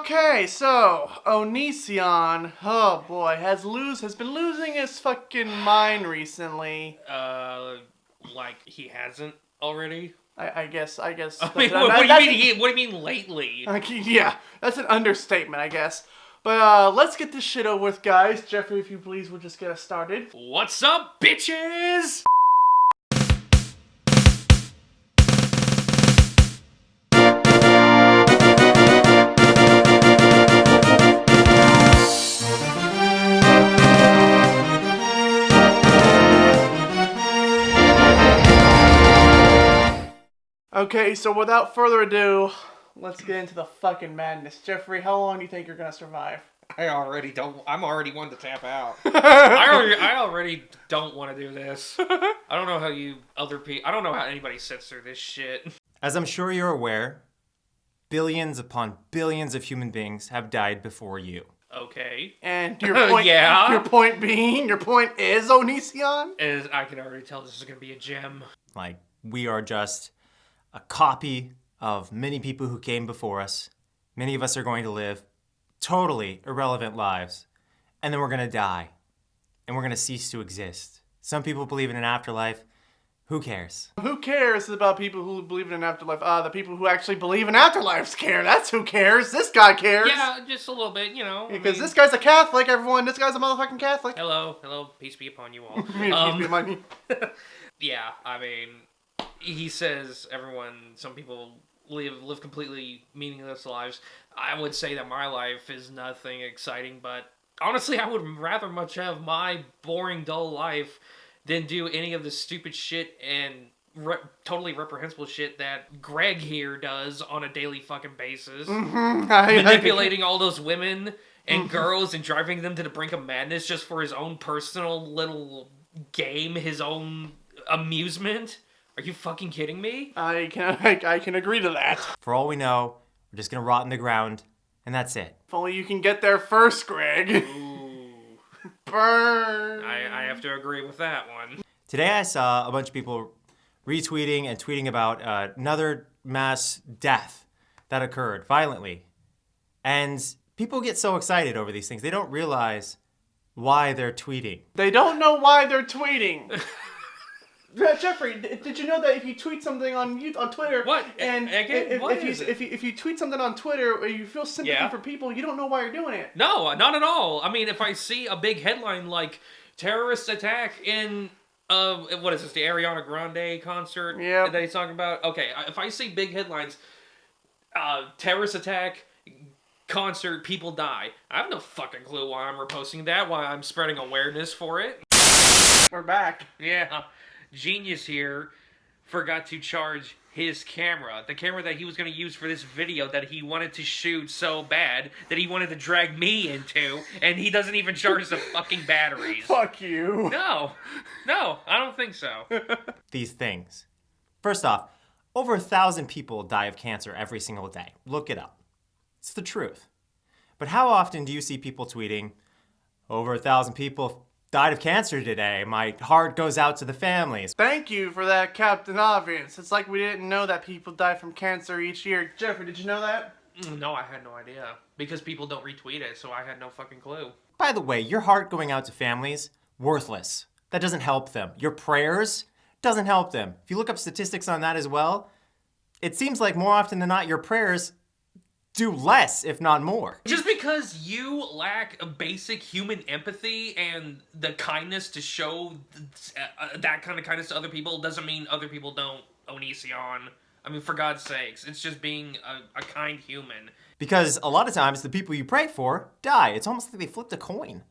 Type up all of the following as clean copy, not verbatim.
Okay, so Onision, oh boy, has been losing his fucking mind recently. Like he hasn't already? I guess. I mean, what do you mean lately? Yeah, that's an understatement, I guess. But let's get this shit over with, guys. Jeffrey, if you please, we'll just get us started. What's up, bitches? Okay, so without further ado, let's get into the fucking madness. Jeffrey, how long do you think you're gonna survive? I'm already one to tap out. I already don't want to do this. I don't know how I don't know how anybody sits through this shit. As I'm sure you're aware, billions upon billions of human beings have died before you. Okay. And your point, yeah. Your point is Onision? As I can already tell, this is gonna be a gem. Like, we are just a copy of many people who came before us. Many of us are going to live totally irrelevant lives, and then we're going to die, and we're going to cease to exist. Some people believe in an afterlife. Who cares? Who cares about people who believe in an afterlife? The people who actually believe in afterlives care. That's who cares. This guy cares. Yeah, just a little bit, you know. Because this guy's a Catholic, everyone. This guy's a motherfucking Catholic. Hello, peace be upon you all. Peace be upon you. Yeah, I mean, he says some people live completely meaningless lives. I would say that my life is nothing exciting, but honestly, I would rather much have my boring, dull life than do any of the stupid shit and totally reprehensible shit that Greg here does on a daily fucking basis. Mm-hmm. Manipulating all those women and girls and driving them to the brink of madness just for his own personal little game, his own amusement. Are you fucking kidding me? I can agree to that. For all we know, we're just going to rot in the ground, and that's it. If only you can get there first, Greg. Ooh. Burn. I have to agree with that one. Today I saw a bunch of people retweeting and tweeting about another mass death that occurred violently. And people get so excited over these things. They don't realize why they're tweeting. They don't know why they're tweeting. Jeffrey, did you know that if you tweet something on Twitter, if you tweet something on Twitter or you feel sympathy for people, you don't know why you're doing it? No, not at all. I mean, if I see a big headline like terrorist attack in what is this, the Ariana Grande concert that he's talking about? Okay, if I see big headlines, terrorist attack, concert, people die, I have no fucking clue why I'm reposting that, why I'm spreading awareness for it. We're back. Yeah. Genius here forgot to charge his camera. The camera that he was going to use for this video that he wanted to shoot so bad that he wanted to drag me into, and he doesn't even charge the fucking batteries. Fuck you. No, I don't think so. These things. First off, over 1,000 people die of cancer every single day. Look it up. It's the truth. But how often do you see people tweeting, over 1,000 people died of cancer today. My heart goes out to the families. Thank you for that, Captain Obvious. It's like we didn't know that people die from cancer each year. Jeffrey, did you know that? No, I had no idea. Because people don't retweet it, so I had no fucking clue. By the way, your heart going out to families, worthless. That doesn't help them. Your prayers doesn't help them. If you look up statistics on that as well, it seems like more often than not, your prayers do less, if not more. Just because you lack a basic human empathy and the kindness to show that kind of kindness to other people doesn't mean other people don't Onision. I mean, for God's sakes, it's just being a kind human. Because a lot of times, the people you pray for die. It's almost like they flipped a coin.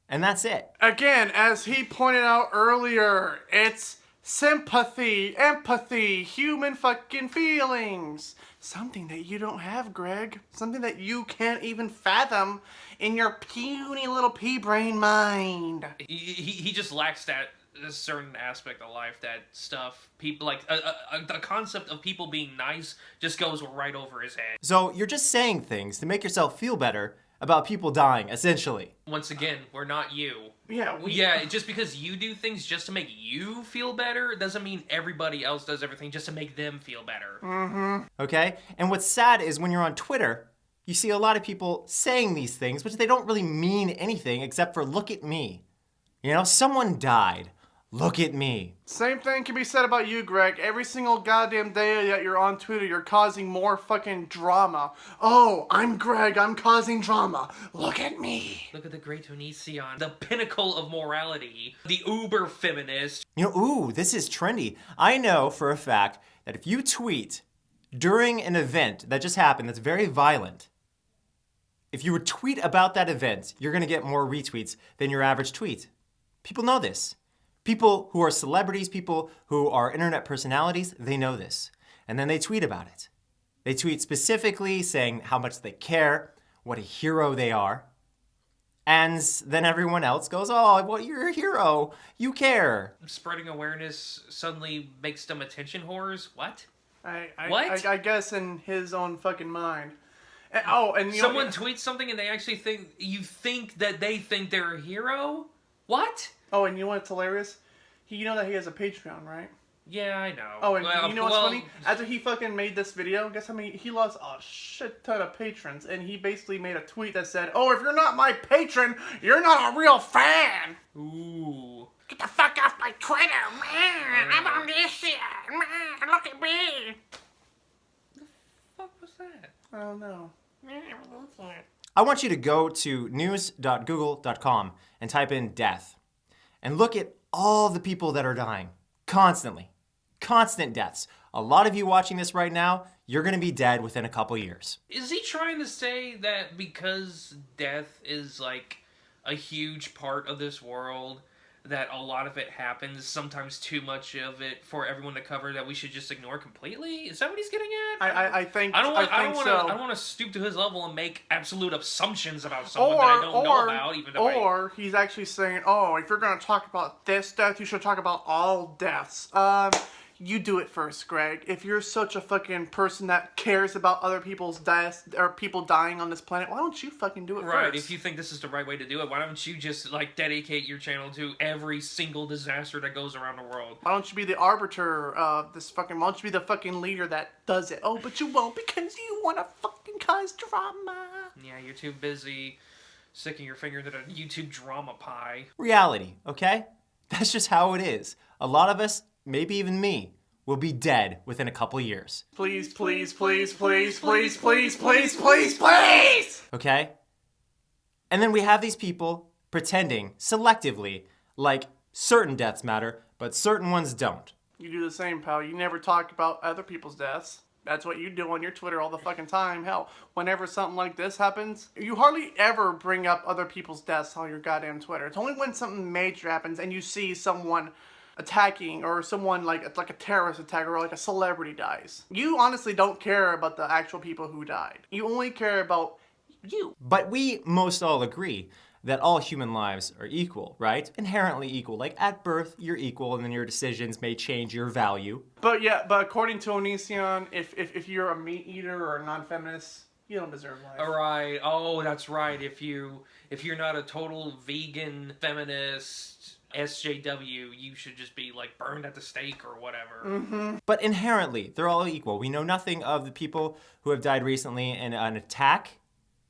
And that's it. Again, as he pointed out earlier, it's sympathy, empathy, human fucking feelings. Something that you don't have, Greg. Something that you can't even fathom in your puny little pea-brain mind. He just lacks that certain aspect of life, that stuff. People like the concept of people being nice just goes right over his head. So you're just saying things to make yourself feel better about people dying, essentially. Once again, we're not you. Yeah, just because you do things just to make you feel better doesn't mean everybody else does everything just to make them feel better. Mm-hmm. Okay? And what's sad is when you're on Twitter, you see a lot of people saying these things, but they don't really mean anything except for look at me. You know, someone died. Look at me. Same thing can be said about you, Greg. Every single goddamn day that you're on Twitter, you're causing more fucking drama. Oh, I'm Greg, I'm causing drama. Look at me. Look at the great Onision, the pinnacle of morality, the uber feminist. You know, ooh, this is trendy. I know for a fact that if you tweet during an event that just happened that's very violent, if you would tweet about that event, you're going to get more retweets than your average tweet. People know this. People who are celebrities, people who are internet personalities, they know this. And then they tweet about it. They tweet specifically saying how much they care, what a hero they are. And then everyone else goes, oh, well, you're a hero. You care. Spreading awareness suddenly makes them attention whores? What? What? I guess in his own fucking mind. And, you someone know, tweets something and they actually think that they think they're a hero? What? Oh, and you know what's hilarious? You know that he has a Patreon, right? Yeah, I know. Oh, and you know what's funny? After he fucking made this video, guess how many? He lost a shit ton of patrons, and he basically made a tweet that said, "Oh, if you're not my patron, you're not a real fan." Ooh. Get the fuck off my Twitter, man! I'm on this shit, man! Look at me! What was that? I don't know. I want you to go to news.google.com and type in death and look at all the people that are dying constantly. Constant deaths. A lot of you watching this right now, you're going to be dead within a couple years. Is he trying to say that because death is like a huge part of this world, that a lot of it happens, sometimes too much of it for everyone to cover, that we should just ignore completely? Is that what he's getting at? I think I don't want to stoop to his level and make absolute assumptions about someone that I don't know about. Or he's actually saying, oh, if you're going to talk about this death, you should talk about all deaths. You do it first, Greg. If you're such a fucking person that cares about other people's deaths or people dying on this planet, why don't you fucking do it first? Right, if you think this is the right way to do it, why don't you just, like, dedicate your channel to every single disaster that goes around the world? Why don't you be the arbiter of this fucking... Why don't you be the fucking leader that does it? Oh, but you won't because you want to fucking cause drama. Yeah, you're too busy sticking your finger into the YouTube drama pie. Reality, okay? That's just how it is. A lot of us, maybe even me, will be dead within a couple years. Please, please, please, please, please, please, please, please, please! Okay? And then we have these people pretending selectively like certain deaths matter, but certain ones don't. You do the same, pal. You never talk about other people's deaths. That's what you do on your Twitter all the fucking time. Hell, whenever something like this happens, you hardly ever bring up other people's deaths on your goddamn Twitter. It's only when something major happens and you see someone attacking or someone like a terrorist attack or like a celebrity dies. You honestly don't care about the actual people who died. You only care about you. But we most all agree that all human lives are equal, right? Inherently equal. Like at birth, you're equal and then your decisions may change your value. But according to Onision, if you're a meat eater or a non-feminist, you don't deserve life. All right. Oh, that's right. If you're not a total vegan feminist SJW, you should just be like burned at the stake or whatever. Mm-hmm. But inherently, they're all equal. We know nothing of the people who have died recently in an attack.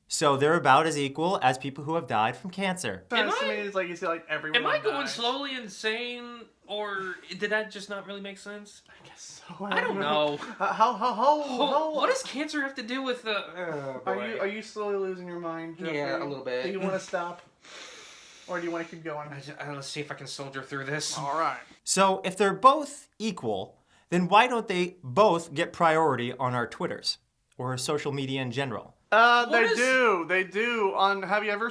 So they're about as equal as people who have died from cancer. It's like you see like everyone. Am I going dies. slowly insane, or did that just not really make sense? I guess so. I don't know. How? What does cancer have to do with the? Are you slowly losing your mind, Jeffrey? Yeah, a little bit. Do you want to stop, or do you want to keep going? Let's see if I can soldier through this. All right. So if they're both equal, then why don't they both get priority on our Twitters or social media in general? They do. Have you ever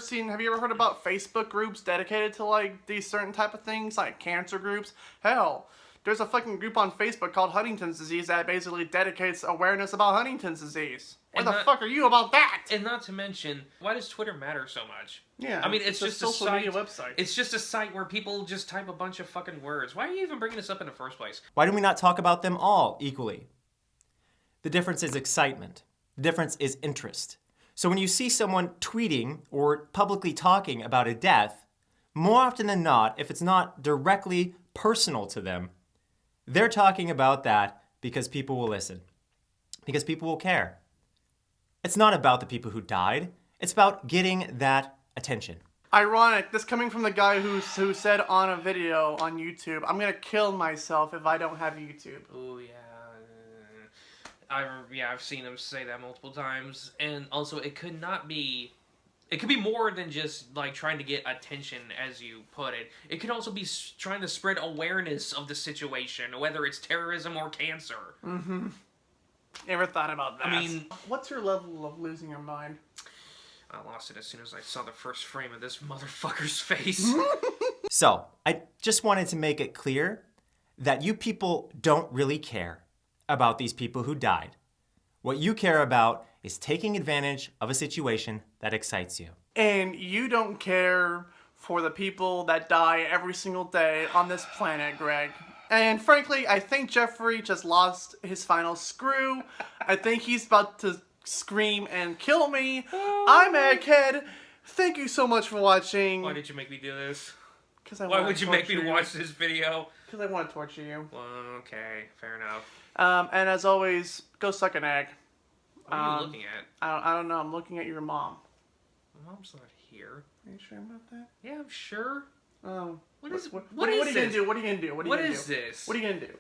heard about Facebook groups dedicated to like these certain type of things, like cancer groups? Hell, there's a fucking group on Facebook called Huntington's disease that basically dedicates awareness about Huntington's disease. Where the fuck are you about that? And not to mention, why does Twitter matter so much? Yeah, I mean, it's just a social media website. It's just a site where people just type a bunch of fucking words. Why are you even bringing this up in the first place? Why do we not talk about them all equally? The difference is excitement. The difference is interest. So when you see someone tweeting or publicly talking about a death, more often than not, if it's not directly personal to them, they're talking about that because people will listen, because people will care. It's not about the people who died. It's about getting that attention. Ironic, this coming from the guy who said on a video on YouTube, I'm gonna kill myself if I don't have YouTube. Oh yeah. I've seen him say that multiple times, and also it could be more than just like trying to get attention, as you put it. It could also be trying to spread awareness of the situation, whether it's terrorism or cancer. Mm-hmm. Ever thought about that? I mean, what's your level of losing your mind? I lost it as soon as I saw the first frame of this motherfucker's face. So, I just wanted to make it clear that you people don't really care about these people who died. What you care about is taking advantage of a situation that excites you. And you don't care for the people that die every single day on this planet, Greg. And frankly, I think Jeffrey just lost his final screw. I think he's about to scream and kill me. I'm Egghead. Thank you so much for watching. Why did you make me do this? Why would you make me watch this video? Because I want to torture you. Well, okay, fair enough. And as always, go suck an egg. What are you looking at? I don't know. I'm looking at your mom. My mom's not here. Are you sure about that? Yeah, I'm sure. Oh. What is What are you gonna do? What are you gonna do? What is this? What are you gonna do?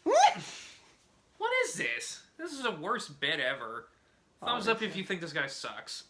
What is this? This is the worst bit ever. Thumbs up if you think this guy sucks.